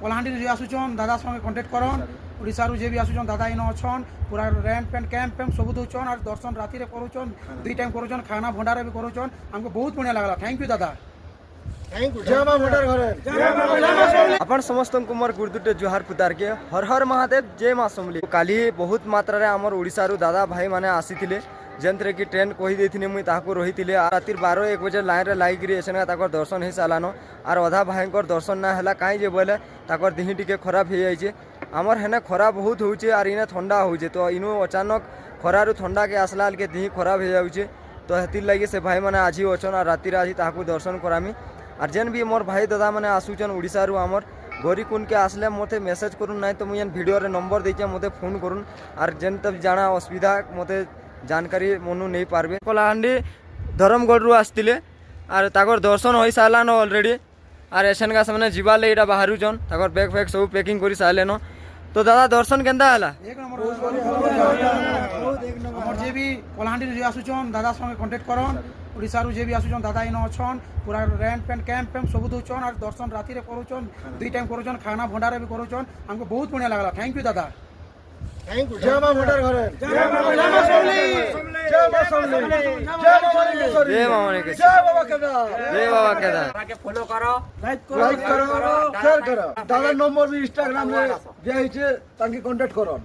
कलाहांडी जे आसुचन दादा संगे कांटेक्ट करन ओडिशा जे भी आसुचन दादा इन अछन पूरा रेंट पेंट कैंप पैम सब दउचन और दर्शन राति रे करूचन 2 टाइम करूचन खाना भंडार भी करूचन हमको बहुत बढ़िया लागला थैंक यू दादा आपण समस्त मोर गुरुदुटे जुहार पुतार के हर हर महादेव जय मां समली काली बहुत मात्रा रे हमर ओडिसा रु दादा भाई माने आसीथिले जेंतरे कि ट्रेन कहि देथिने मुई ताको रहिथिले रातिर 12-1 बजे लाइन रे लागि गिरी एसने ताकर दर्शन हे सालानो आर अधा भाईकर दर्शन ना हला काई जे बोले ताकर दिही टिके खराब हे जाइछे हमर हेने खराब बहुत होउछे आर इने ठंडा होउछे तो इनु अचानक खरा रु ठंडा के आसलाल के दिही खराब हे जाउछे तो हेतिर लागि से भाई माने आजी ओछन आर रातिर आजी ताको दर्शन करामी आर जेन भी मोर भाई दादा माने आसुचन ओडिसा रु हमर गौरीकुंड के आसले मते मेसेज करूँ ना तो मुझे वीडियो रे नंबर देखे मते फोन करूँ आर जेन तब जाना असुविधा मते जानकारी मनु नहीं पारबे कलाहांडी धर्मगढ़ रु आसतिले आर ताकर दर्शन होई सालानो ऑलरेडी आर एसन का सामने जीवा ले इटा बाहरु जन ताकर बैग फैग सब पैकिंग करी सालेनो तो दादा दर्शन केंदा हला एक नंबर हमर जे भी कलाहांडी जे आसुचन दादा संगे कांटेक्ट करन ओडिशा जे भी आसुचन दादा इन अछन पूरा रेंट पेंट कैंप पैम सब दउचन और दर्शन राति रे करूचन 2 टाइम करूचन खाना भंडार भी करूचन हमको बहुत बढ़िया लागला थैंक यू दादा थैंक यू जय मां मोटर घरे जय मां समली जय मां समली जय मां मणिकेश्वरी जय बाबा केदार जय बाबा केदार के फॉलो करो लाइक करो शेयर करो दादा नंबर भी इंस्टाग्राम रे दिया हिचे तांकी कांटेक्ट करो